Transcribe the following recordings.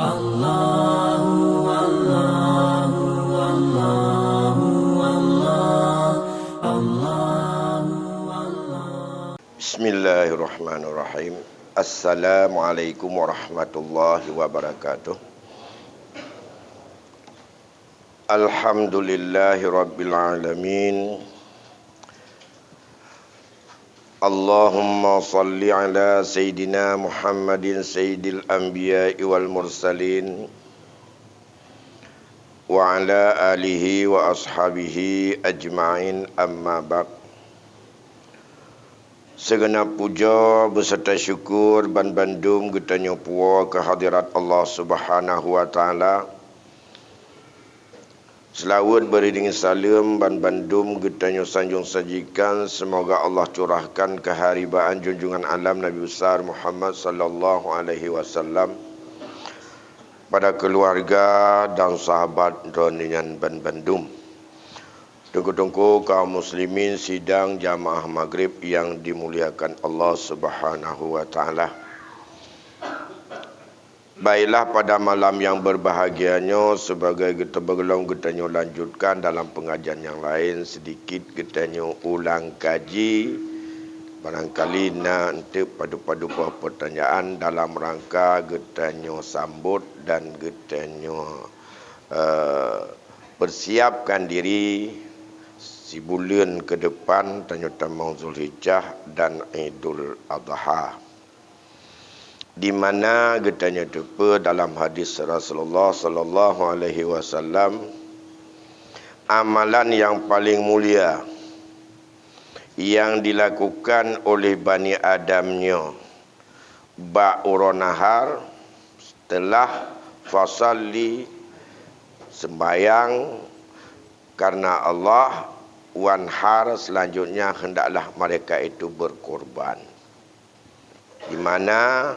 Allahu Allahu Allahu Allahu Allah. Bismillahirrahmanirrahim. Assalamualaikum warahmatullahi wabarakatuh. Alhamdulillahi rabbil alamin. Allahumma salli ala Sayyidina Muhammadin Sayyidil Anbiya'i wal Mursalin wa ala alihi wa ashabihi ajma'in, amma ba'd. Segenap puja beserta syukur ban bandum getanya puwa kehadirat Allah Subhanahu wa taala. Selawat beriring salam ban bandum getanya sanjung sajikan, semoga Allah curahkan keharibaan junjungan alam Nabi besar Muhammad sallallahu alaihi wasallam pada keluarga dan sahabat roningan ban bandum. Tunggu-tunggu kaum muslimin sidang jamaah maghrib yang dimuliakan Allah Subhanahu wa taala. Baiklah, pada malam yang berbahagianya, sebagai kita bergelong kita lanjutkan dalam pengajian yang lain, sedikit kita ulang kaji barangkali nanti padu-padu pertanyaan dalam rangka kita sambut dan kita persiapkan diri sebulan ke depan tanya tamang Zulhijjah dan Idul Adha, di mana getanya tepa dalam hadis Rasulullah sallallahu alaihi wasallam, amalan yang paling mulia yang dilakukan oleh Bani Adamnya ba'ura nahar, setelah fasalli sembayang karena Allah, wanhar selanjutnya hendaklah mereka itu berkorban. Di mana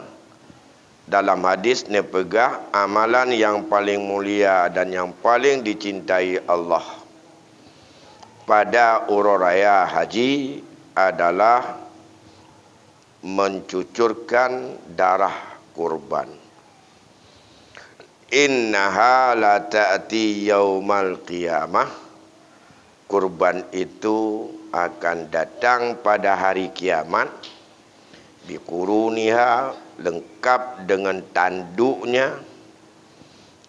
dalam hadis ni pegah amalan yang paling mulia dan yang paling dicintai Allah pada urus raya haji adalah mencucurkan darah kurban. Innaha la ta'ti yaumal qiyamah. Kurban itu akan datang pada hari kiamat. Biquruniha, lengkap dengan tanduknya,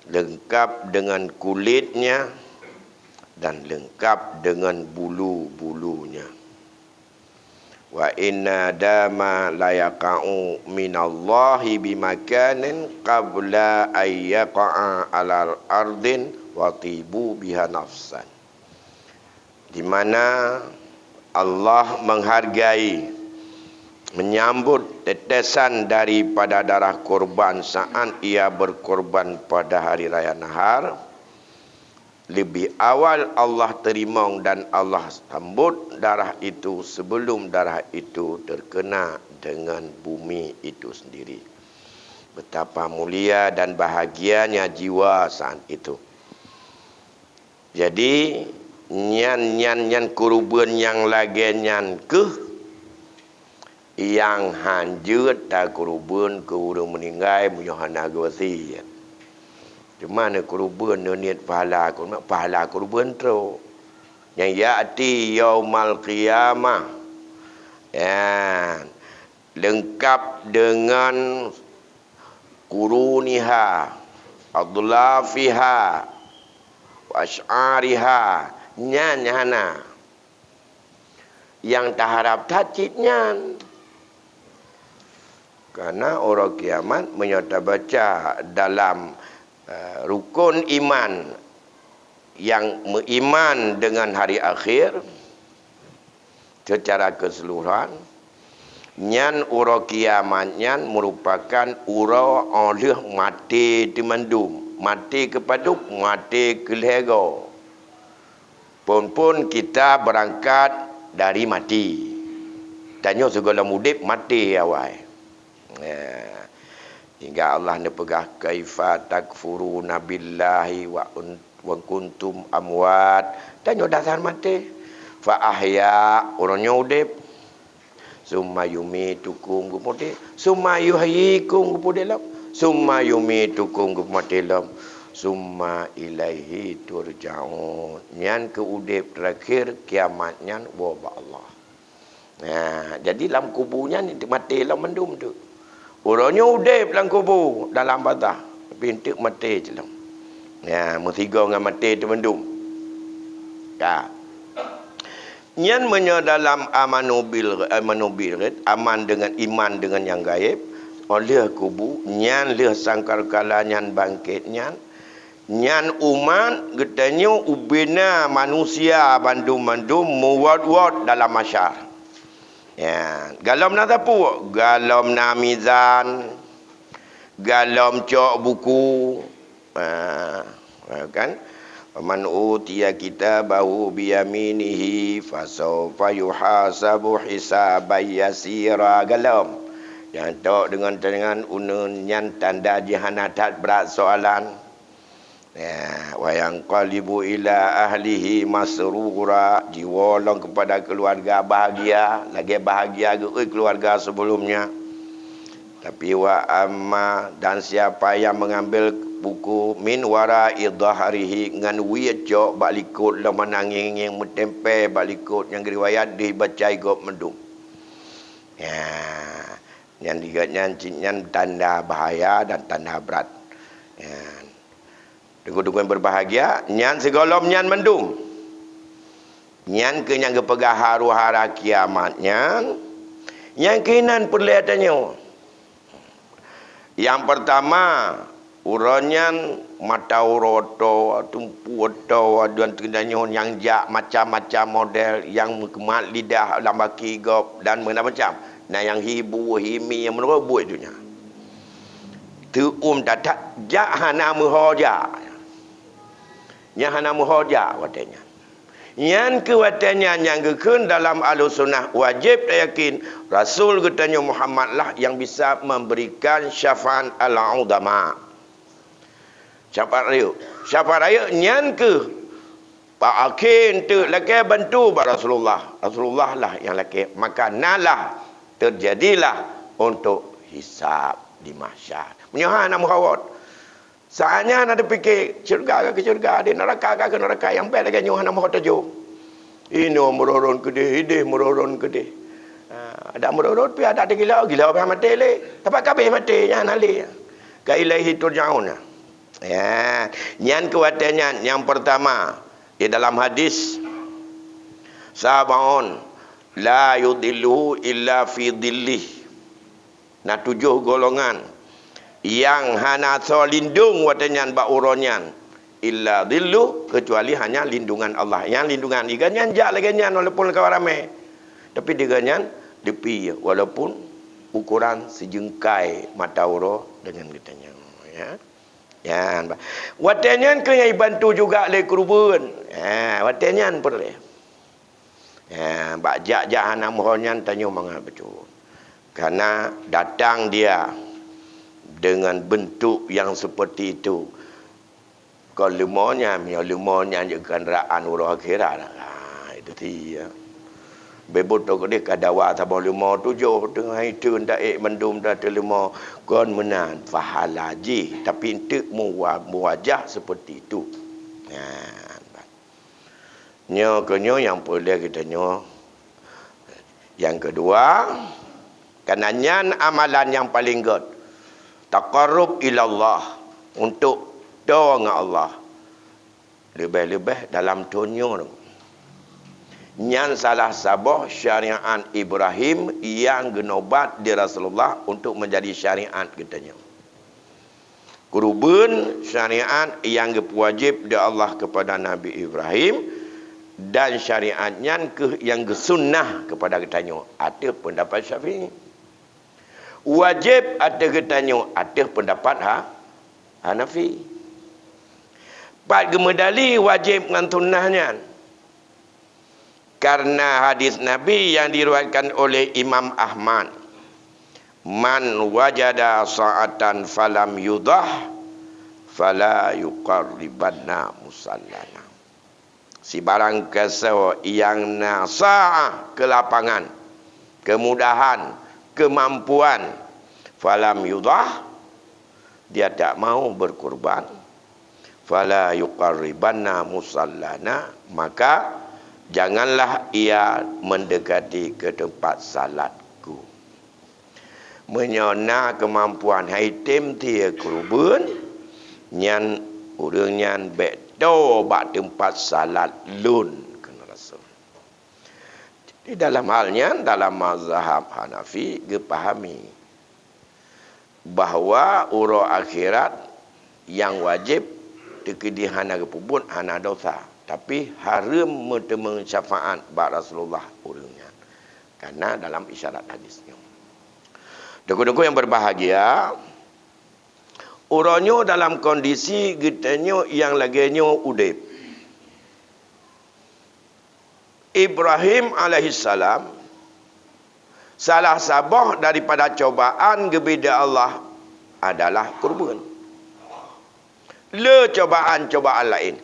lengkap dengan kulitnya, dan lengkap dengan bulu-bulunya. Wa inna dama la yaqa'u minallahi bimakanin qabla ayyaqa'a alal ardin wa tibu biha nafsan. Di mana Allah menghargai, menyambut tetesan daripada darah korban saat ia berkorban pada hari raya nahar. Lebih awal Allah terima dan Allah sambut darah itu sebelum darah itu terkena dengan bumi itu sendiri. Betapa mulia dan bahagianya jiwa saat itu. Jadi nyan kurban yang lagi nyan yang hanjut tak kurban ke orang meninggal menyohana gewasi. Cuma ni kurban ni niat pahala kurban tu yang ya'ti yaumal qiyamah, ya, lengkap dengan kuruniha, adlafiha, wasy'ariha, nyana yang tak harap tajidnya. Karena orang kiamat menyata baca dalam rukun iman yang beriman dengan hari akhir secara keseluruhan, nyan orang kiamat nyan merupakan orang oleh mati di mandum, mati kepaduk, mati ke lego. Pun kita berangkat dari mati. Tanya segala mudib mati awal. Ya. Hingga Allah ni pegah kaifa takfuruna billahi wa kuntum amwat. Tanya dasar mati. Fa ahya, orangnya udip. Summa yumitukum kemudian summa yuhyikum kemudian summa yumitukum kematilam, summa ilaihi turja'un. Nyan ke udip terakhir kiamat nyan wa Allah. Jadi dalam kuburnya ni mati dalam mendum tu. Orangnya udip dalam kubur, dalam badah. Pintu mati je dalam. Mutiga dengan mati tu mendum. Nyan menyo dalam amanubil, aman dengan iman dengan yang gaib. Oleh kubur, nyan leh sangkar kala nyan bangkit nyan. Nyan umat getanya ubina manusia bandum-bandum muwad-wad dalam masyar. Galom na tapu, galom na mizan, galom cok buku, kan? Man utiya kitabahu biyaminihi fasawfa yuhasabu hisaban yasira. Galom yang tok dengan unun nyan tanda jihanatat berat soalan. Wa yanqalibu ila ahlihi masrura, jiwolong kepada keluarga bahagia, lagi bahagia ke keluarga sebelumnya. Tapi wa amma, dan siapa yang mengambil buku min wara'i dhahrihi ngan wiyo balikut la mananging yang metempe balikut yang riwayat dibaca gop mendung. Yang diganya nyan tanda bahaya dan tanda berat. Dengan berbahagia, nyan segolom nyan mendum. Nyan kenyang kepegah haru hara kiamat nyan. Yang kinan perlihatannya. Yang pertama, uranyan mata uroto, tumpu oto, dan tendanya yang jak macam-macam model yang kemat lidah lambaki gop dan macam. Nah yang hibu, himi yang menerobot itunya. Tu datat jak hana muhoja. Yang hana muhoja watanya. Yang kewatanya yang gekun dalam Ahlussunnah wajib yakin Rasul katanya Muhammad lah yang bisa memberikan syafaat al-udama. Syafaat raya nyan ke Pak Akin tu laki bantu Pak Rasulullah. Rasulullah lah yang laki. Maka nalah terjadilah untuk hisab di mahsyar. Menyohan nak muhawat. Saatnya ada fikir syurga ke syurga, ada neraka ke neraka, yang baik lagi nyuhana mahu tajuk. Ini meroron kedih, hidih meroron kedih. Ada meroron pi ada gila apa mati le. Tempat kabeh mati yang nali. Ka ilaihi turja'un. Nyan kuatannya yang pertama di dalam hadis sabaun la yudillu illa fi dhillih. Nah 7 golongan yang hana so lindung watanyan ba uronyan illa dhillu, kecuali hanya lindungan Allah. Yang lindungan iganyan jak lagi nyan walaupun kawan ramai, tapi diganyan depi walaupun ukuran sejengkai mata uro dengan kitanya watanyan ke yang bantu juga le kerubun watanyan perle bak jak jahanam ronyan tanyo mangal betul karena datang dia dengan bentuk yang seperti itu. Kalau lemonya je kenderaan urang akhirat. Itu dia. Beboto ke dia kadawa tabah 57 tengah itu ndak mendum dah terlemo kon menan fahalaji tapi entek muwajah seperti itu. Nyo kenyo yang boleh kita nyo. Yang kedua, kanannya amalan yang paling god. Taqarrub ilallah, untuk doa dengan Allah. Lebih-lebih dalam dunia tu. Nyan salah sabah syariat Ibrahim yang genobat di Rasulullah untuk menjadi syariat katanya. Kurban syariat yang wajib di Allah kepada Nabi Ibrahim dan syariatnya yang sunnah kepada katanya. Ada pendapat Syafi'i. Wajib ada katanya, ada pendapat Hanafi. Pat gemedali wajib dengan sunnahnya. Karena hadis Nabi yang diriwayatkan oleh Imam Ahmad. Man wajada sa'atan falam yudah fala yuqarribanna musallana. Si barang kesawa yang nasa'ah kelapangan, kemudahan, kemampuan falam yudah, dia tak mau berkurban, fala yuqarribanna musallana, maka janganlah ia mendekati ke tempat salatku. Menyona kemampuan haitim tia kurban nyan urang nyan beto bak tempat salat lun kena rasul. Di dalam halnya dalam mazhab Hanafi dipahami bahawa urang akhirat yang wajib tekedi hana kepubun hana dosa, tapi haram bertemu syafaat bak Rasulullah urangnya, karena dalam isyarat hadisnya. Doku-doku yang berbahagia, uranyo dalam kondisi gitanyo yang laginyo udip. Ibrahim alaihissalam salah sabah daripada cobaan kepada Allah adalah kurban. Le cobaan-cobaan lain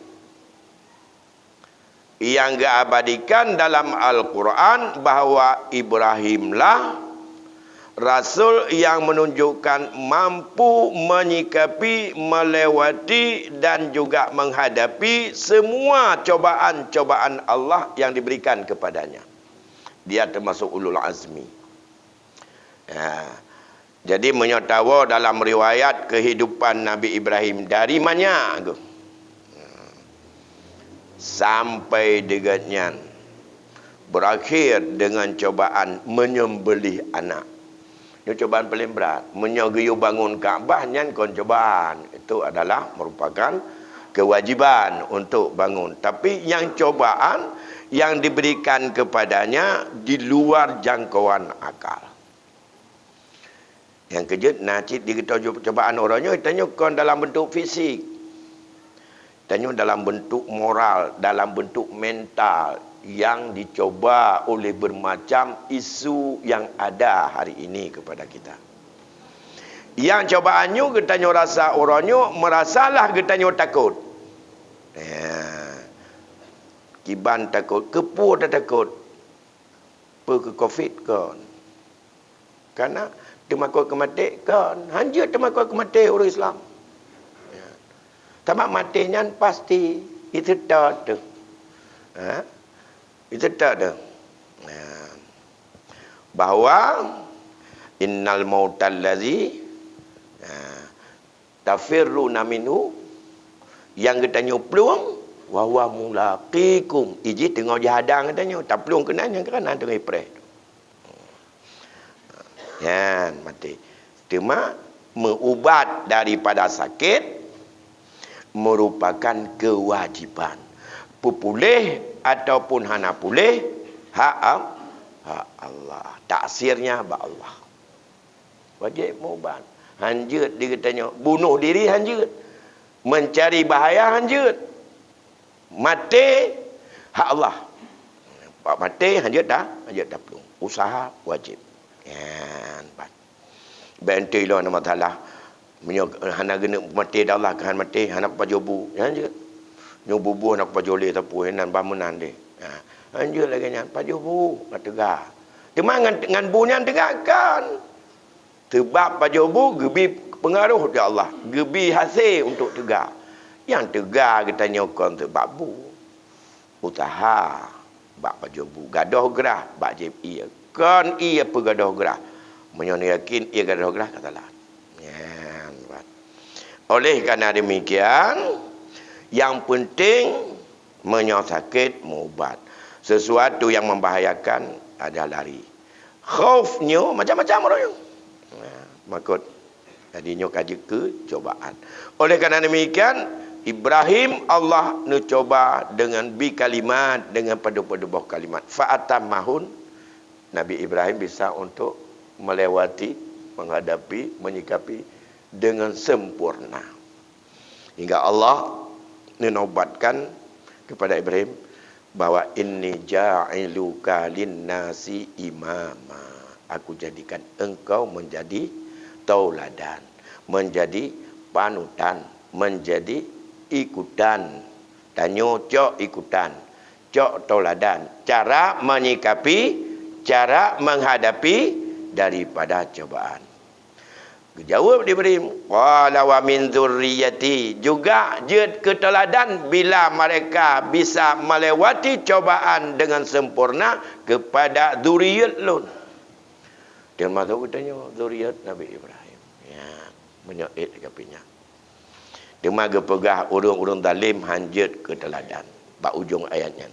yang diabadikan dalam Al-Quran bahawa Ibrahimlah Rasul yang menunjukkan mampu menyikapi, melewati dan juga menghadapi semua cobaan-cobaan Allah yang diberikan kepadanya. Dia termasuk ulul azmi. Jadi menyatawa dalam riwayat kehidupan Nabi Ibrahim dari mana sampai dengannya berakhir dengan cobaan menyembelih anak. Ini cobaan paling berat. Menyogeu bangun Kaabah nyan kon cobaan. Itu adalah merupakan kewajiban untuk bangun. Tapi yang cobaan yang diberikan kepadanya di luar jangkauan akal. Yang kejut nacit diketahui cobaan orangnya, tanya kon dalam bentuk fisik. Tanya dalam bentuk moral, dalam bentuk mental, yang dicoba oleh bermacam isu yang ada hari ini kepada kita. Yang cobaannya katanya rasa orangnya merasalah katanya takut. Kiban takut, kepu dah takut. Ke Covid kan. Karena temakut kemati kan. Hanya temakut kemati orang Islam. Tamak matinya pasti itu tak tu. Itu tak ada. Bahawa innal mautal ladzi tafirruna minhu, yang katanya peluang wa huwa mulaqikum. Iji tengok jahadang katanya, tak peluang kena yang kerana tengok April. Yan mati. Cuma mengubat daripada sakit merupakan kewajiban. Pulih ataupun hana pulih, hak Allah. Taksirnya bak Allah. Wajib maubat. Hanjut dia katanya, bunuh diri hanjut. Mencari bahaya hanjut. Mati hak Allah. Pak mati hanjut dah pelung. Usaha wajib. Kan. Bantai lah nama taala. Hana gena mati dah Allah kan mati hana pajobu. Hanjut. Nyobubu nak pajole tapu nan bangunan dia. Anjur lagi nyan pajobu nak tegak. Cuma ngan bunyan tegakkan. Sebab pajobu gebi pengaruh di Allah, gebi hasil untuk tegak. Yang tegak kita nyokon sebab bu. Usaha bak pajobu, gadoh gerah bak jeb ia. Kan ia pegadoh gerah. Menyon yakin ia gadoh gerah katalah. Yan. Oleh kerana demikian, yang penting menyakit maubat. Sesuatu yang membahayakan ada lari. Khaufnya macam-macam orangnya. Makut jadinya kaji ke cobaan. Oleh kerana demikian, Ibrahim Allah nak coba dengan bi kalimat, dengan padu-padu kalimat. Fa'atamahun, Nabi Ibrahim bisa untuk melewati, menghadapi, menyikapi dengan sempurna. Hingga Allah menobatkan kepada Ibrahim bahwa inni ja'iluka linnasi imama. Aku jadikan engkau menjadi tauladan, menjadi panutan, menjadi ikutan. Tanyo cok ikutan, cok tauladan. Cara menyikapi, cara menghadapi daripada cobaan. Jawab Ibrahim, qala wa min dzurriyyati, juga jid keteladan bila mereka bisa melewati cobaan dengan sempurna kepada zuriat lun. Dia masuk katanya zuriat Nabi Ibrahim. Ya, menyait kapinya. Dia mah gepegah urang-urang zalim hanjut keteladan. Bak ujung ayatnya.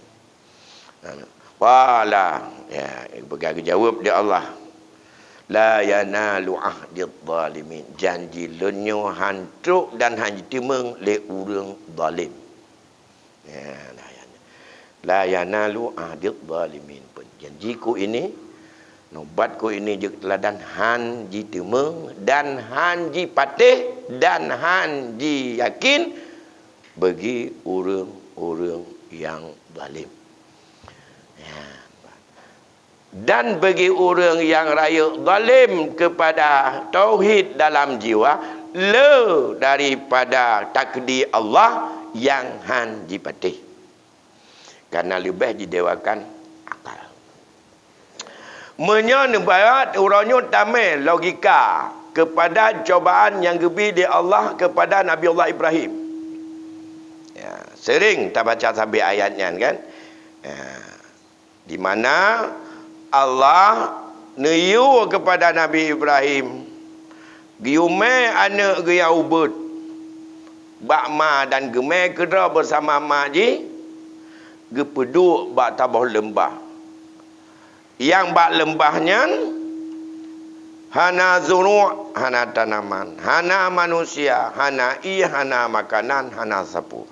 Wala, ya, pegang jawab dia Allah. La yanalu ahdid zalimin, janji lenyo hantuk dan hanji timeng le urang zalim. Ya, la yanalu ahdid zalimin, janjiku ini, nobatku ini je teladan hanji timeng dan hanji patih dan hanji yakin bagi urang-urang yang zalim. Ya. Dan bagi orang yang raya zalim kepada tauhid dalam jiwa, le daripada takdir Allah yang han dipatih. Karena lebih didewakan akal. Menyebarat urangnya tamai logika kepada cobaan yang gebi di Allah kepada Nabi Allah Ibrahim. Ya, sering tak baca sampai ayatnya kan? Ya, di mana Allah niyu kepada Nabi Ibrahim giume anak gaya ubud bak ma dan gemai kedra bersama mak ji gepeduk bak tabah lembah yang bak lembahnya hana zuru' hana tanaman, hana manusia, hana hana makanan, hana sapu.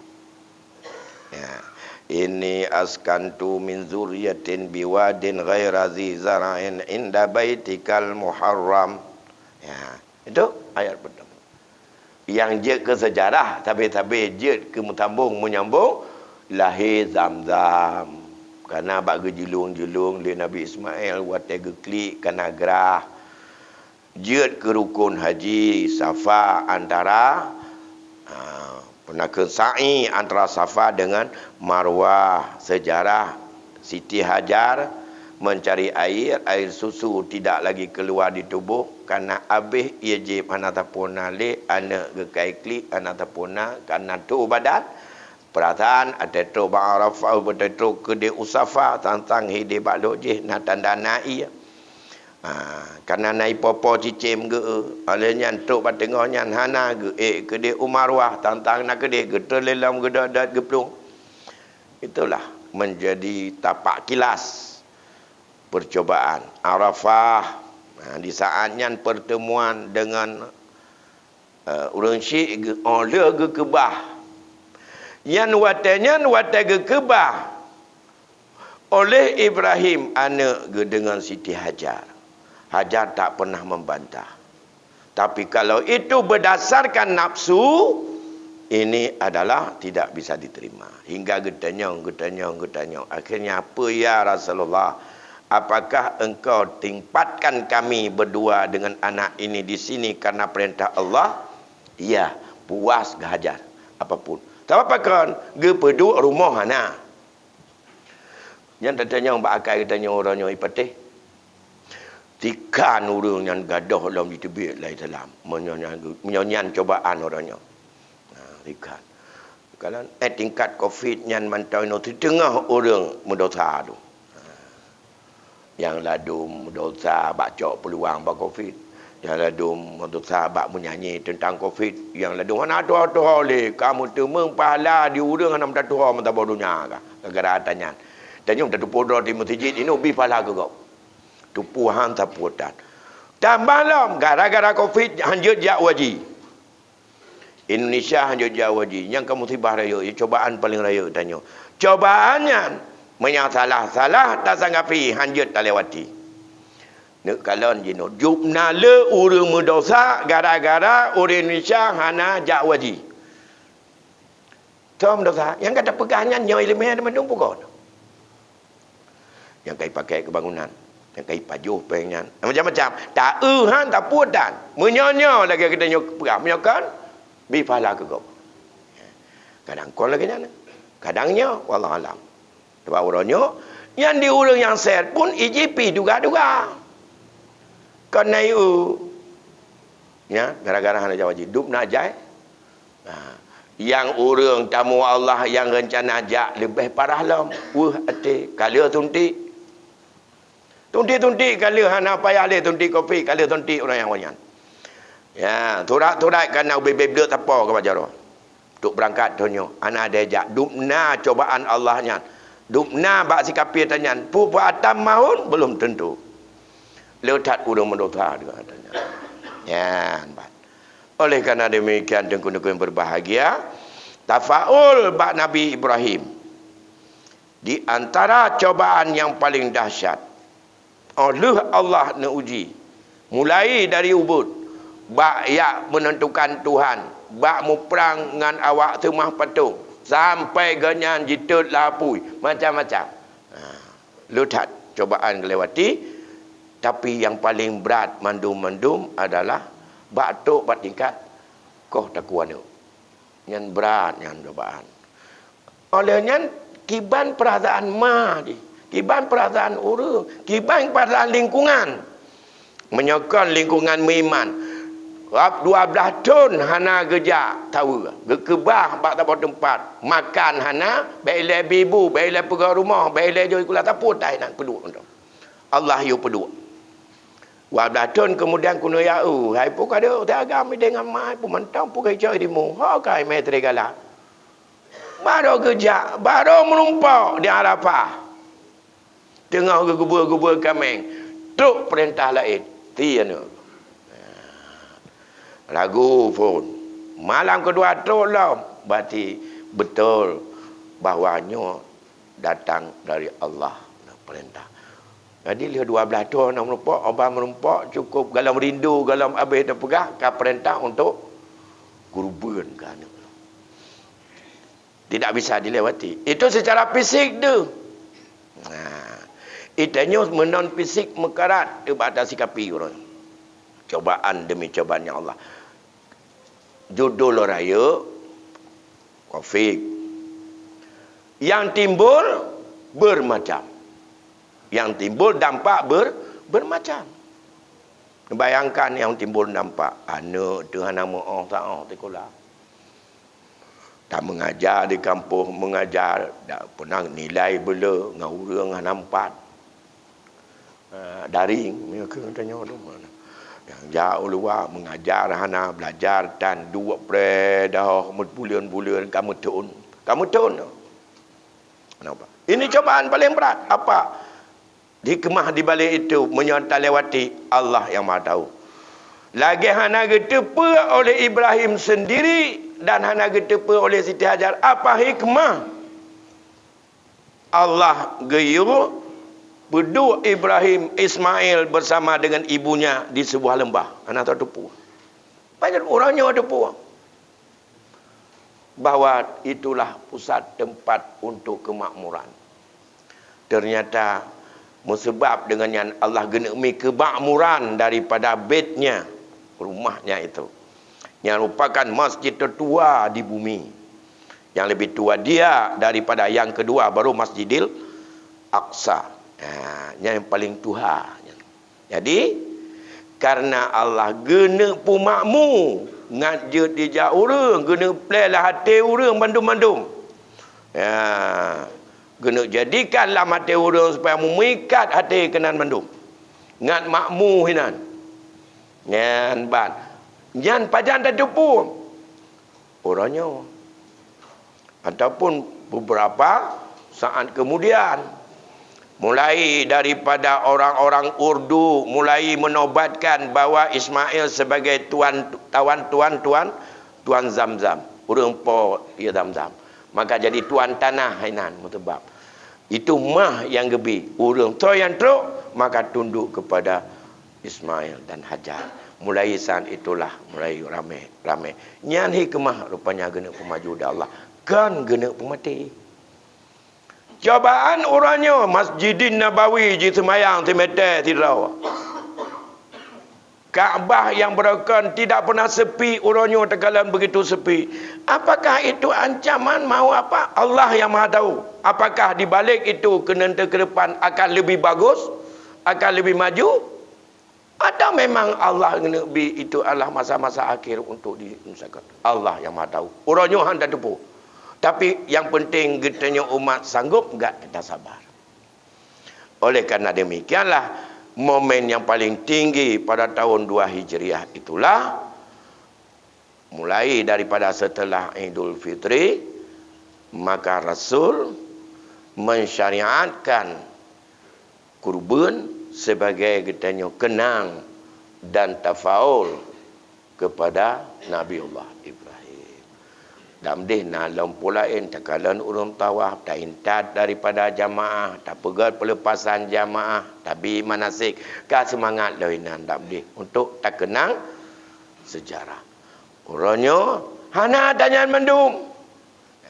Ya. Ini askantu min zuriyatin biwadin ghaira zi zara'in inda baitikal muharram. Ya, itu ayat pertama. Yang je ke sejarah, tapi je ke mutambung menyambung lahir Zamzam. Karena bagi julung-julung le Nabi Ismail wate geklik kana gerah. Je ke rukun haji Safa antara pernah ke sa'i antara Safa dengan Marwah. Sejarah Siti Hajar mencari air susu tidak lagi keluar di tubuh karena habis ia je panatapuna le anak gekai klik anatapuna karena tu badan perasaan ada tu ba'arafah ada tu kede usafa tentang hide balok je na tanda na'i. Karena naik popo cicim ge alenya tok batengahnya hana ge kede umarwah tantang nak kede getelelam gedadat geplung. Itulah menjadi tapak kilas percobaan Arafah. Di saatnya pertemuan dengan orang Syekh le ge kebah yan watanya watai ge kebah oleh Ibrahim anak ge dengan Siti Hajar. Hajar tak pernah membantah. Tapi kalau itu berdasarkan nafsu, ini adalah tidak bisa diterima. Hingga getanyong. Akhirnya apa ya Rasulullah? Apakah engkau tempatkan kami berdua dengan anak ini di sini karena perintah Allah? Iya, puas ke Hajar. Apapun. Tak apa kan? Gepedu rumah hana. Yang tertanya bakai tanya orangnya ipatih. Tikan urang yang gadah dalam ditebik lai dalam menyanyian cobaan orangnya. Tikan. Kalau tingkat COVID yang mantau no di tengah orang mendosa tu. Yang ladum mendosa baca peluang bak COVID. Yang ladum mendosa bak menyanyi tentang COVID. Yang ladum mana tu le kamu temeng pahala di urang ana mata tuha mata bodunya ka. Gara-gara tanya. Tanya mata podor di masjid ini ubi pahala ke kau. Tupuhan taputan. Dan malam gara-gara COVID hanjut jak waji. Indonesia hanjut jak waji. Yang kamu tibah raya, cobaan paling raya tanya. Cobaannya menyang salah-salah tak sanggapi hanjut tak lewati. Nek kalon jino jupna le urang mendosa gara-gara orang Indonesia hana jak waji. Tom dosa yang kata pegangan yang ilmiah ada mendung pukul. Yang kai pakai kebangunan. Yang kai pajuh pengen macam-macam tak han tak pudan menyonya lagi kita nyok menyokan bi pahala ke kau kadang kau lagi nyana kadangnya wallah alam sebab orangnya yang di urang yang set pun IGP duga-duga kan naik Ya, gara-gara hana jawab duk nak ajai. Yang urang tamu Allah yang rencana ajak lebih parah lam. Ate kala tunti. Tunti kala hana payah le tunti kopi, kala tunti orang yang wanyan. Ya, turak kan nak bebek apa ke bajar. Duk berangkat tonyo, ana ada ajak dupna cobaan Allahnya. Dupna bak sikapi tanyan, pu atam mahun belum tentu. Letat urang mendosa juga katanya. Ya, oleh kerana demikian dengku-dengku yang berbahagia, tafaul bak Nabi Ibrahim di antara cobaan yang paling dahsyat oleh Allah neuji, mulai dari Ubud, bak ya menentukan Tuhan, bak mu perang dengan awak temah patung, sampai ganyan jitut lapui, macam-macam. Letat cobaan kelewati. Tapi yang paling berat mandum-mandum adalah batuk bat tingkat koh takuan tu. Yang berat yang cobaan. Olehnya kiban perasaan di, kiban perasaan urang, kiban perasaan lingkungan. Menyokong lingkungan meiman. 12 tahun hana geja tahu gekebah bak tak tempat. Makan hana, baile bibu, baile pergi rumah, baile joy kula taput dai nan peduk tu. Allah yu peduk. 12 tahun kemudian kuno ya hai pun ada agama dengan mai pun mentang pun kerja di mu ha kai mai terigala baru kerja baru menumpau di Arafah tengah gebur-gebur kameng truk perintah lain tiana lagu pun malam kedua truk lah berarti betul bahawanya datang dari Allah perintah. Jadi dia 12 tahun nak merumpak, abang merumpak cukup galam rindu, galam habis dah pegah, kan perintah untuk guruban kan. Tidak bisa dilewati. Itu secara fisik tu. Itanya menon fisik mekarat di batas sikapi orang. Cobaan demi cobaannya Allah. Judul raya Taufik. Yang timbul bermacam. Yang timbul dampak bermacam. Bayangkan yang timbul dampak anak dengan nama Allah sekolah. Tak mengajar di kampung, mengajar tak pernah nilai bela dengan orang nampak. Daring mereka tanya tu mana. Yang jauh luar mengajar hana belajar dan 2 dah bulan-bulan kamu tahun. Kenapa? Ini cobaan paling berat. Apa? Hikmah di balik itu menyertai lewati Allah yang Maha tahu. Lagi hana getepa oleh Ibrahim sendiri dan hana getepa oleh Siti Hajar. Apa hikmah? Allah geyu beduk Ibrahim Ismail bersama dengan ibunya di sebuah lembah. Hana tahu tepu. Banyak orangnya ada tepu. Bahwa itulah pusat tempat untuk kemakmuran. Ternyata sebab dengan yang Allah genemi kemakmuran daripada bednya, rumahnya itu. Yang merupakan masjid tertua di bumi. Yang lebih tua dia daripada yang kedua baru Masjidil Aqsa. Yang paling tua. Jadi, karena Allah gena pumakmu, ngajut dia orang, gena pelah hati orang bandum-bandum. Gena jadikanlah hati orang supaya memikat hati kenan mandum. Ngan makmu hinan. Ngan ban. Ngan pajan tak tepu. Orangnya. Ataupun beberapa saat kemudian. Mulai daripada orang-orang Urdu. Mulai menobatkan bahawa Ismail sebagai tuan Zamzam. Orang po ia Zamzam. Maka jadi tuan tanah hinan mutebab. Itu mah yang gebi. Urang tu yang teruk, maka tunduk kepada Ismail dan Hajar. Mulai saat itulah mulai ramai. Nyan hikmah rupanya gena pemaju dah Allah. Kan gena pemati. Cobaan orangnya Masjidin Nabawi di semayang timete tidau. Kaabah yang berakan tidak pernah sepi, orangnya terkalan begitu sepi. Apakah itu ancaman mau apa? Allah yang Maha tahu. Apakah di balik itu kenenta ke depan akan lebih bagus? Akan lebih maju? Atau memang Allah Nabi itu adalah masa-masa akhir untuk diusahakan. Allah yang maha tahu. Orangnya hang tak tepu. Tapi yang penting getanya umat sanggup enggak kita sabar. Oleh karena demikianlah momen yang paling tinggi pada tahun 2 Hijriah itulah mulai daripada setelah Idul Fitri, maka Rasul mensyariatkan kurban sebagai getanya kenang dan tafaul kepada Nabiullah Ibrahim. Damdih nalam pulain takalan urung tawaf tak intad daripada jamaah, tak pegal pelepasan jamaah, tapi manasik ka semangat lainan damdih untuk tak kenang sejarah. Orangnya hana danyan mendum.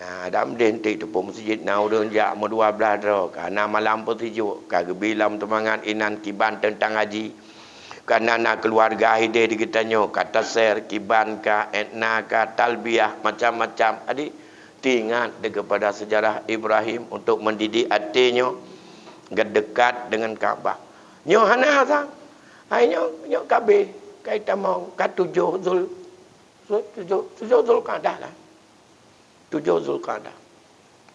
Dalam dentik tu pun masjid nau dah jak mu 12 dah. Karena malam pun tijuk. Kagak bilam temangan inan kiban tentang haji. Karena nak keluarga hide di kitanya. Kata ser, kiban ka, etna ka, talbiah, macam-macam. Adik, ingat kepada sejarah Ibrahim untuk mendidik hatinya dekat dengan Kaabah. Nyo hana sang. Nyo kabe. Kaitan mau ka 7 Zulqa'dah lah. 7 Zulqa'dah.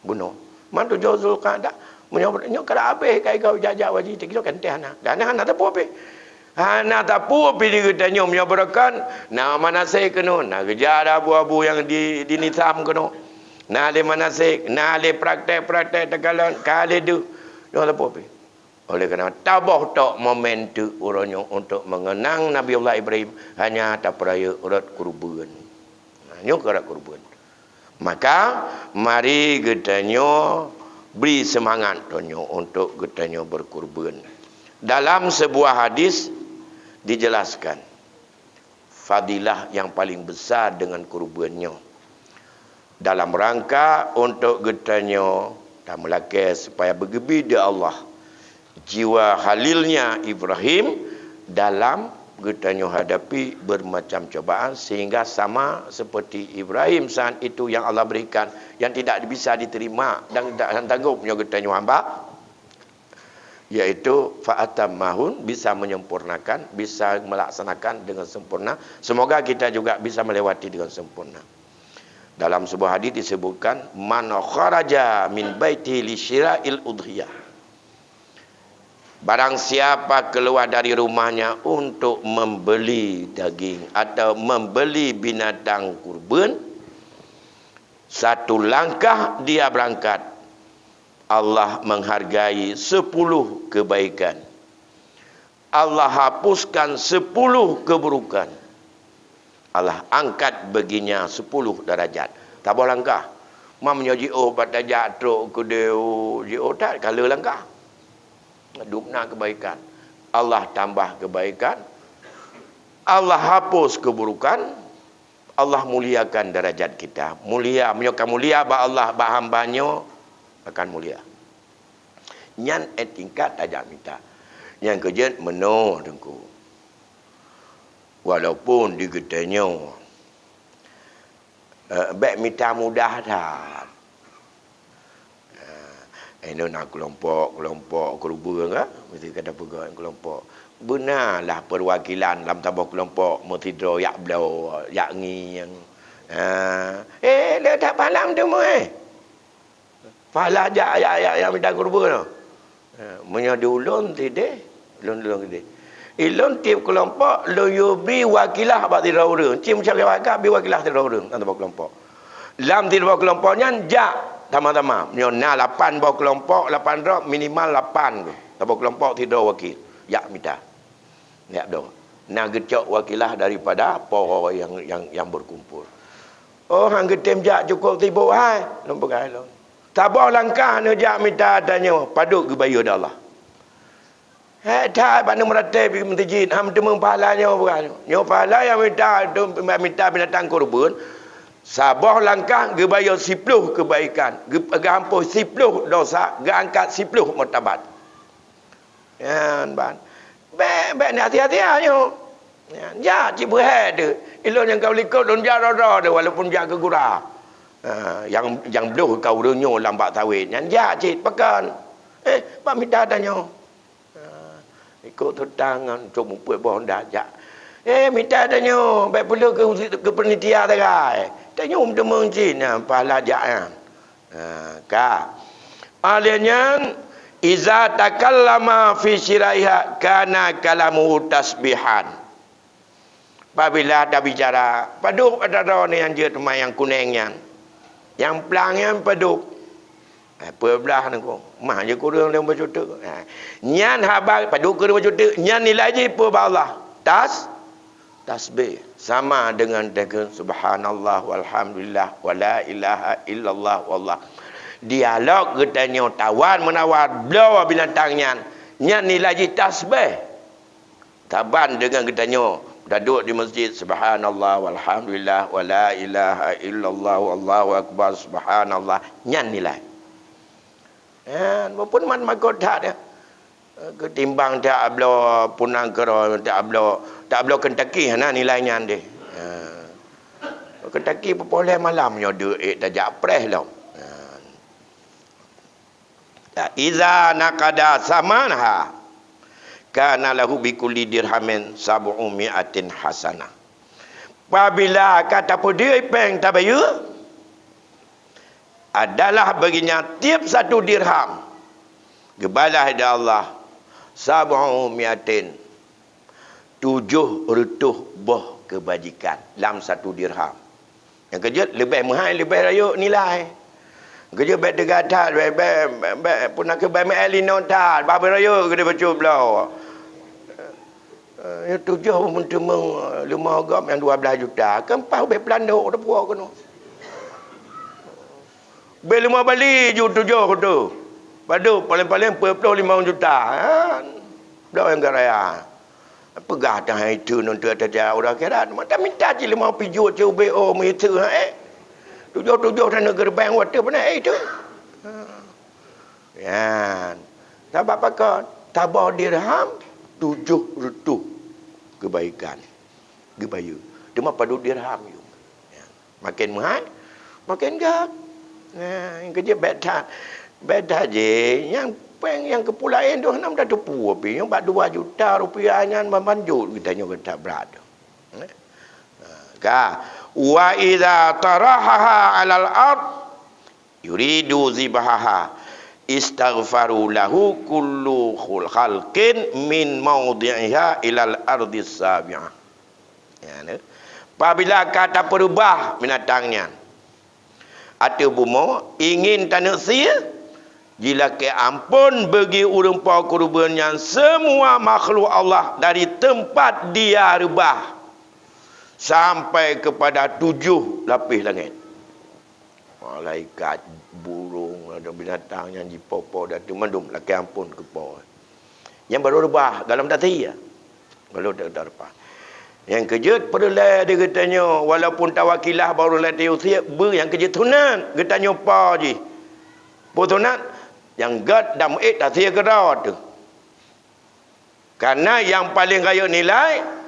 Bunuh. Man 7 Zulqa'dah. Menyok kada habis kai kau jajak wajib kita kan teh anak. Dan anak tak apa. Anak tak apa pi ditanya menyabarakan na manasik keno. Na kejar abu-abu yang di nitam keno. Na le manasik, na le praktek-praktek tegalan kali tu. Yo tak apa. Oleh kerana tabah tok momen tu orangnya untuk mengenang Nabiullah Ibrahim hanya tak peraya urat kurban. Nyok urat kurban. Maka mari getanya beri semangat tonyo untuk getanya berkurban. Dalam sebuah hadis dijelaskan fadilah yang paling besar dengan kurbannya. Dalam rangka untuk getanya dan melakai supaya bergebi di Allah. Jiwa halilnya Ibrahim dalam getanya hadapi bermacam cobaan sehingga sama seperti Ibrahim saat itu yang Allah berikan yang tidak bisa diterima dan tidak tanggupnya getanya hamba, yaitu fa'atammahun, bisa menyempurnakan, bisa melaksanakan dengan sempurna. Semoga kita juga bisa melewati dengan sempurna. Dalam sebuah hadis disebutkan man kharaja min baiti li syira'il udhiyah. Barang siapa keluar dari rumahnya untuk membeli daging atau membeli binatang kurban, satu langkah dia berangkat, Allah menghargai 10 kebaikan. Allah hapuskan 10 keburukan. Allah angkat baginya 10 darajat. Tak boleh langkah. Mamnya jio pada jatuh ke deu jio tak kala langkah. Dupna kebaikan. Allah tambah kebaikan. Allah hapus keburukan. Allah muliakan darajat kita. Mulia, menyokan mulia ba Allah ba hambanya akan mulia. Nyan tingkat tajak minta. Yang kerja meno dengku. Walaupun digetanya baik minta mudah dah. Ini nak kelompok kurban ke? Mesti kata pegang kelompok. Benarlah perwakilan dalam tabah kelompok mutidro yak blau yak ngi yang le tak palam tu mu Pala ya minta kurban tu. Menyadu ulun tidak, ulun tidak. Ilun tiap kelompok lo yubi wakilah bak tidak urang. Cim cakap wakil bi wakilah tidak urang dalam tabah kelompok. Dalam tidak kelompoknya jak sama-sama. Nyona 8 bawa kelompok, 8 rok minimal 8 tu. Bawa kelompok tidak wakil. Ya minta. Ya doh. Nak gecok wakilah daripada poho yang berkumpul. Oh hang getem jak cukup tibu hai. Nombor kai lo. Tabah langkah ne jak minta tanya paduk ke bayu Allah. Tak pada merata pergi masjid, ham temu pahalanya bukan. Nyo pahala yang minta binatang kurban. Sabah langkah ge bayar 10 kebaikan, ge hapus 10 dosa, ge angkat 10 martabat. Ya ban. Be nak hati-hati ayo. Ya cibu ada. Ilon yang kau likut don jarara de walaupun jak ke gura. Yang belum kau dunyo lambat tawin. Yang ja cit pekan. Pak minta tanya. Ikut tu tangan cuk muput bawah dajak. Minta tanya, baik perlu ke penitia terai. Tanya demeng cina pala jaknya. Ka. Alanya iza takallama fi syiraiha kana kalamu tasbihan. Apabila ada bicara, paduk ada ni yang dia temai yang kuningnya. Yang pelangnya paduk. Perbelah ni ko. Mah je kurang dia baca tu. Nyan habaq paduk kurang baca tu. Nyan nilai je per Allah. Tasbih sama dengan subhanallah walhamdulillah wala ilaha illallah wallah. Dialog getanya tawan menawar blow binatangnya. Nyan nilai je tasbih. Taban dengan getanya duduk di masjid subhanallah walhamdulillah wala ilaha illallah wallahu akbar subhanallah nyan nilai. Walaupun man makot tak dia. Ketimbang tak ablo punang kero tak ablo Kentucky hana nilainya dia. Kentucky boleh malam nyo duit tajak press lah. Iza nakada samanha kana lahu bikulli dirhamin sab'umi'atin hasanah. Apabila kata dia peng tabayu adalah baginya tiap satu dirham gebalah pada Allah sab'umi'atin 700 boh kebajikan dalam satu dirham. Yang kerja lebih mahal lebih rayuk nilai. Kerja baik degatat baik pun nak ke baik elinontal babe rayuk kerja baca belau. Yang 7 mentemeng 5 gam yang 12 juta. Kan pas baik pelanduk dah puak kena. Baik 5 bali ju 7 tu. Padu paling-paling 45 juta. Belau yang garaya. Pegah dah itu nonton aja orang kira macam minta je 5 pijut je UBO meter tujuh sana gerbang water pun itu. Ya. Sebab apa tabah dirham 700 kebaikan. Gebayu. Cuma padu dirham you. Ya. Makin mahal makin gak. Nah, yang kerja beda je yang kepulauan tu hendak dah tepu api yang 2 juta rupiah nyan memanjut kita kata berat. Ka wa idza tarahaha 'alal ard yuridu zibahaha istaghfaru lahu kullu khalqin min mawdi'iha ilal ardi sabi'ah. Ya ne. Apabila kata perubah binatangnya atau bumo ingin tanah sia jila ke ampun bagi urang pau kurban yang semua makhluk Allah dari tempat dia rebah sampai kepada 7 lapis langit. Malaikat, burung, ada binatang yang jipopo dan mandum laki ampun ke pau. Yang baru rebah dalam dati ya. Baru dah rebah. Yang kejut perlah dia katanya walaupun tawakilah baru latih usia yang kejut tunan katanya pa je. Potonat yang gad dan mu'id tak sia gerak tu. Karena yang paling raya nilai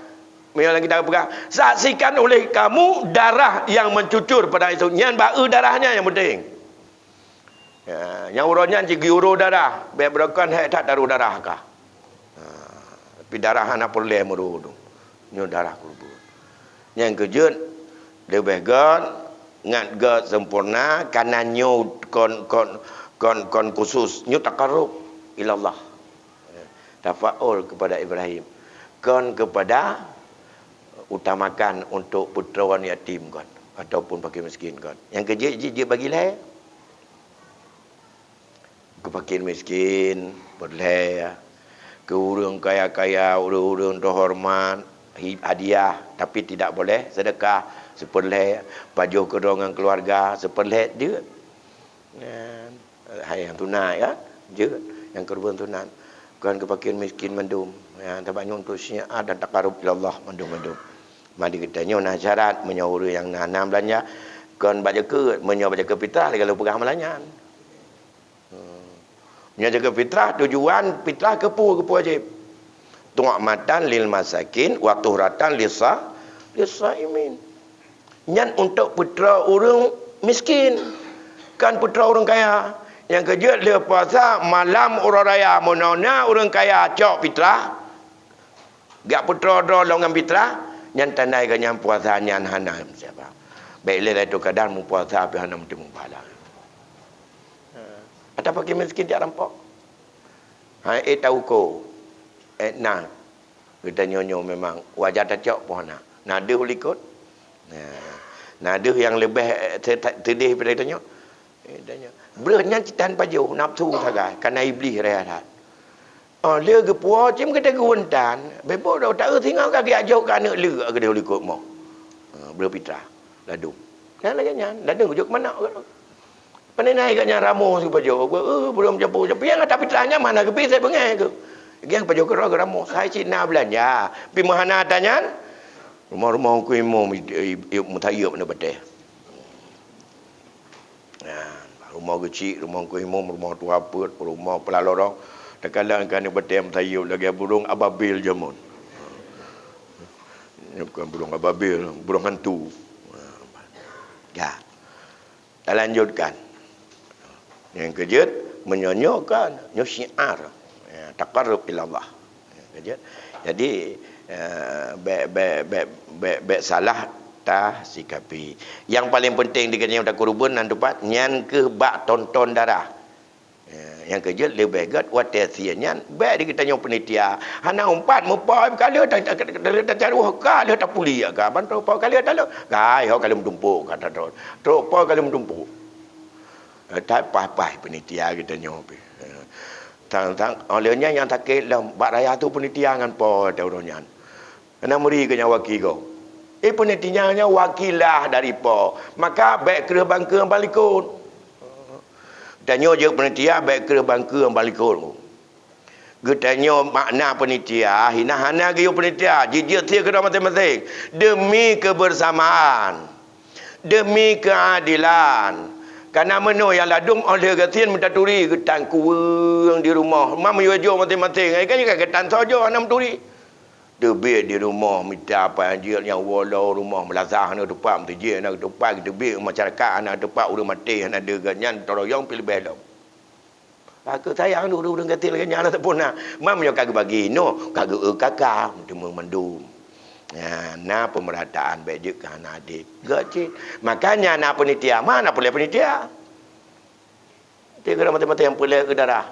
yang kita pegang, saksikan oleh kamu darah yang mencucur pada itu. Yang bau darahnya yang penting. Ya, yang urutnya cik uro darah, biar berakan hak tak taruh darah kah. Tapi darah anak perlu meru tu. Nyo darah kubur. Yang kejut lebih gad ngat gad sempurna karena nyo kon khusus nyu taqarrub ilallah. Tafaul kepada Ibrahim. Kon kepada utamakan untuk puterawan yatim kon ataupun fakir miskin kon. Yang kerja dia bagilah ke fakir miskin boleh ke urang kaya-kaya urang terhormat hadiah tapi tidak boleh sedekah seperleh pajuh kedongan keluarga seperleh dia. Hai yang tunai ya, je yang kurban tunai. Kan kepakir miskin mandum. Ya, tabaknya untuk syiah dan taqarrub ila Allah mandum. Mari kita nyo syarat menyuruh yang nanam belanja. Kan baca ke baca ke fitrah kalau pegang malanyan. Menjaga fitrah tujuan fitrah kepu wajib. Tu'matan lil masakin wa tuhratan lisaimin. Nyan untuk putra orang miskin. Kan putra orang kaya. Yang kerja dia puasa malam orang raya monona orang kaya cok fitrah Gak putra dro longan bitra nyan tandai kan yang puasa nyan hana siapa. Baik le tu kadang mu puasa tapi hana mesti pahala. Ada pakai miskin dia rampok. Tahu ko. Nah. Kita nyonyo memang wajah tacok pohon. Nada ulikut. Nada yang lebih tedih pada tanya. Bernya citan paju nafsu sagai karena iblis rehat. Dia ke puas cim kita guntan. Bebo dah tak tinggal kaki ajak kana le ke dia ulikut mau. Berpitra ladung. Kan lagi nyan, ladung juk mana? Panenai katnya ramo si paju. Belum jampu. Yang ada pitranya mana ke saya bengai ke. Yang paju kerja ramo. Saya Cina belanja. Pi mahana tanya. Rumah-rumah ku imam mutayub na beteh. Rumah kecil, rumah ku imam, rumah tua put, rumah pelalorong. Terkadang kan beteh mutayub lagi burung ababil jamun. Ini bukan burung ababil, burung hantu. Ya. Kita lanjutkan. Yang kejut menyonyokan syiar. Taqarrub ila Allah. Jadi baik salah tah sikapi. Yang paling penting di kena tak kurban dan tempat nyan ke bak tonton darah. Yang kejut lebih gat watasian nyan baik di kita nyong penitia. Hana umpat mupa kali tak taruh kali tak puli ka bantu pa kali tak lo. Gai ho kali mentumpuk kata tu. Truk pa kali mentumpuk. Tak apa-apa penitia kita nyong. Tang olehnya yang takut dalam bak raya tu penitia ngan po taurunyan. Ana muri ke nyawaki kau. Penitianya wakilah dari po. Maka baik kira bangka balikun. Tanya je penitia baik kira bangka balikun. Getanya makna penitia, hina-hana ke penitia, jijik tia ke masing-masing. Demi kebersamaan. Demi keadilan. Karena menu yang ladung oleh gatin minta turi getan kuang di rumah. Mam yo masing-masing. Kan juga getan saja anak turi. Debit di rumah minta apa yang walau rumah melazah anak depan mentejih anak depan debit masyarakat anak depan udah mati anak deganyan toroyong pilih belom. Aku sayang dulu dengan gatin lagi nyala sepuna. Mam yo kagak bagi no kagak kakak untuk mendum. Nah pemerataan baik kan adik gaji makanya nak penitia mana boleh penitia tiga mata-mata yang boleh ke darah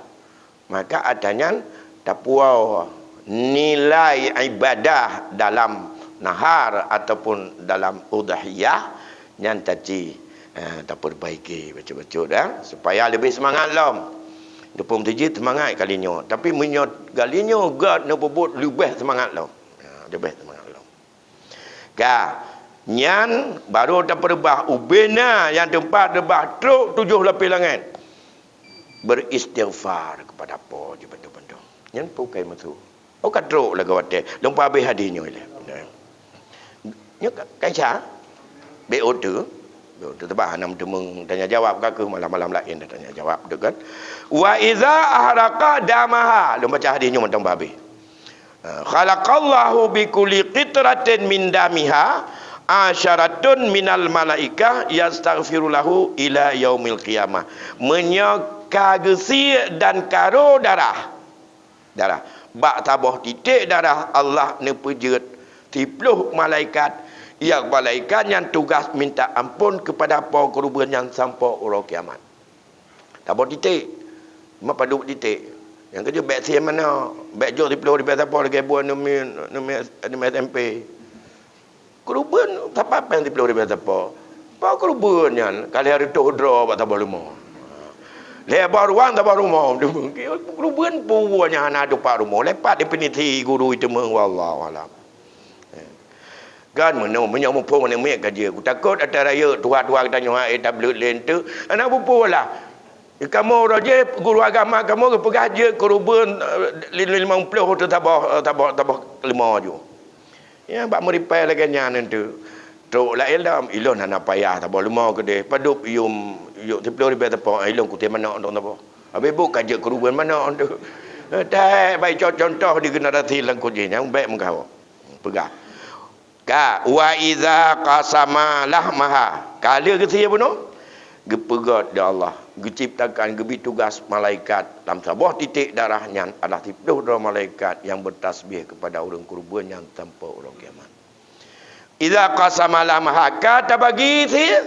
maka adanya tapuau nilai ibadah dalam nahar ataupun dalam udhiyah yang tadi tak perbaiki betul-betul dah supaya lebih semangat lom dupum tijit semangat kalinya tapi menyot kalinya gad nak buat lebih semangat lom lebih semangat nyan baru tak perbah ubena yang tempat debah truk 7 lapis langit beristighfar kepada apa je betul-betul nyan pukai matu kat truk lagu wate lupa habis hadisnya ile nya kaisa BO tu tebah nam temung tanya jawab ke malam-malam lain tanya jawab tu kan wa iza ahraqa damaha lu baca hadisnya mentang habis khalaqallahu bi kulli qitratin min damiha asyaratun minal malaikah yastaghfiru lahu ila yaumil qiyamah menyakagesi dan karo darah bak tabah titik darah Allah ne pejut 30 malaikat yang malaikat yang tugas minta ampun kepada apa kerubuan yang sampai orang kiamat tabah titik mapaduk titik yang kerja baik siapa mana baik jauh di pulau di bawah apa lagi buat numi SMP kerubuan apa yang di pulau di bawah apa kerubuannya kali hari tu draw buat tabah rumah lebar ruang tabah rumah kerubuan puanya anak ada pak rumah lepas di peniti guru itu wallahu alam kan mana menyamupung ni mek kerja aku takut ada raya tua-tua kita nyuah tablet lain tu anak bupu lah kamu raja guru agama kamu pegaja kerubuan 50 tu tabah 5 je ya bak meripai lagi nyan tu truk lain dalam ilon anak payah tabah 5 ke dia padup yum 10 ribu tapo ilon ku te mana untuk tabah habis bu kaja kerubuan mana tu tak baik contoh di generasi langkut je yang baik mengkau pegah ka wa iza qasama lahmaha kali ke sia bunuh gepegat dia Allah, geciptakan gebi tugas malaikat dalam sebuah titik darahnya adalah tipuh darah malaikat yang bertasbih kepada orang kurban yang tanpa orang kiamat. Idza qasama lam hakata bagi dia.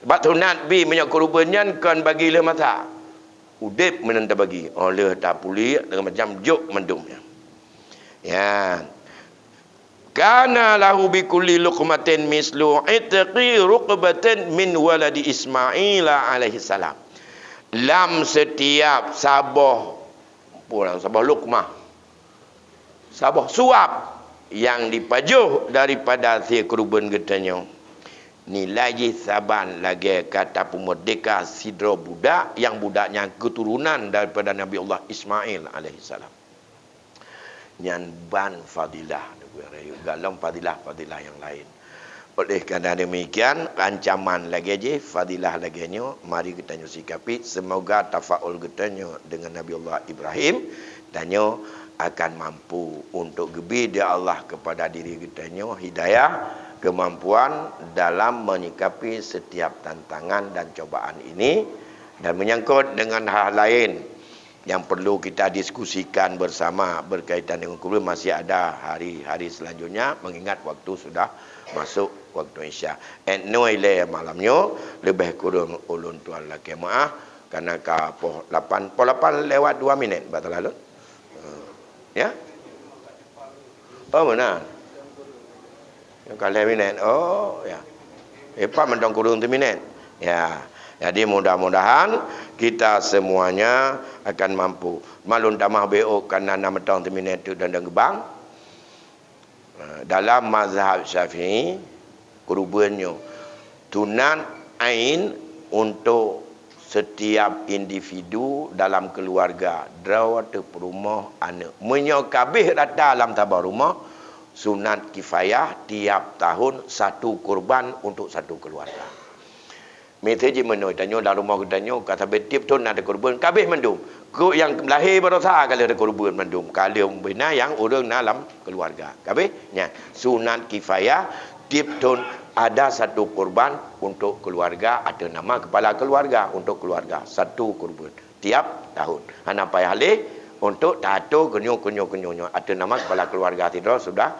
Sebab tu Nabi punya kurbannya kan bagi le mata. Udip menenta bagi. Oleh tak puli dengan macam juk mendumnya. Ya. Kana lahu bi kulli luqmatin mislu itqi ruqbatin min waladi Ismail alaihi salam. Lam setiap sabah pulang sabah luqmah. Sabah suap yang dipajuh daripada si kurban getanya. Nilai saban lagi kata pemerdeka sidra budak yang budaknya keturunan daripada Nabi Allah Ismail alaihi salam. Nyan ban fadilah dalam fadilah-fadilah yang lain. Oleh kerana demikian, ancaman lagi je, fadilah lagi nyo, mari kita nyo sikapi, semoga tafaul kita nyo dengan Nabi Allah Ibrahim, dan nyo akan mampu untuk gebi dia Allah kepada diri kita nyo, hidayah, kemampuan dalam menyikapi setiap tantangan dan cobaan ini, dan menyangkut dengan hal lain yang perlu kita diskusikan bersama berkaitan dengan kubur. Masih ada hari-hari selanjutnya, mengingat waktu sudah masuk waktu Isya. Noile malamnya lebih kurang ulun tuan laki maaf kerana ka 8 lewat 2 minit batal lalu. Ya? Oh benar. Yang kali minit. Oh ya. Epa mendong kurang 1 minit. Ya. Jadi mudah-mudahan kita semuanya akan mampu. Malun tamah beok kerana 6 tahun terminat itu dan gebang. Dalam mazhab Syafi'i, kurbannya tunat ain untuk setiap individu dalam keluarga. Drawat perumah anak. Menyokabih rata dalam tabah rumah, sunat kifayah tiap tahun satu kurban untuk satu keluarga. Mereka je menoi tanya dalam rumah tanya kata betip tu ada kurban kabeh mendum. Ku yang lahir berosa kalau ada kurban mendum. Kalau bina yang orang dalam keluarga. Kabeh nya sunat kifayah tiap tahun ada satu kurban untuk keluarga, ada nama kepala keluarga untuk keluarga satu kurban tiap tahun. Hana payah le untuk tato kenyo ada nama kepala keluarga tidak sudah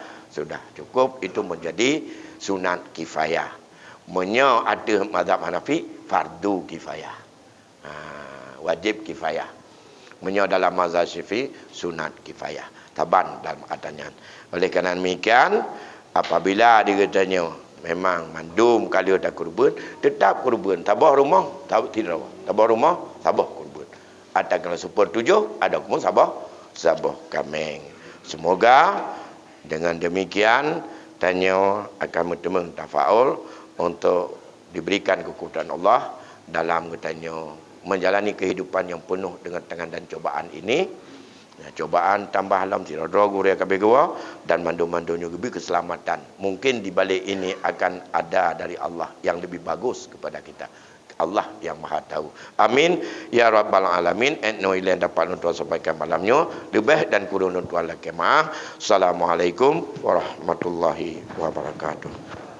cukup, itu menjadi sunat kifayah. Menyo ada mazhab Hanafi fardu kifayah. Wajib kifayah. Menyo dalam mazhab Syafi'i sunat kifayah. Taban dalam adanya. Oleh kerana demikian, apabila dikatanya memang mandum kalau ada kurban, tetap kurban. Tabah rumah, tidak. Tabah rumah, sabah kurban. Ada kalau super 7, ada pun sabah kameng. Semoga dengan demikian tanya akan bertemu tafaul untuk diberikan kekuatan Allah dalam katanya menjalani kehidupan yang penuh dengan tangan dan cobaan ini. Cobaan tambah alam tidak drogu ria kabeh gawa dan mandu-mandunya lebih keselamatan. Mungkin di balik ini akan ada dari Allah yang lebih bagus kepada kita. Allah yang Maha tahu. Amin ya rabbal alamin. No ilan dapat untuk sampaikan malamnya lebih dan kurang untuk Allah kemah. Assalamualaikum warahmatullahi wabarakatuh.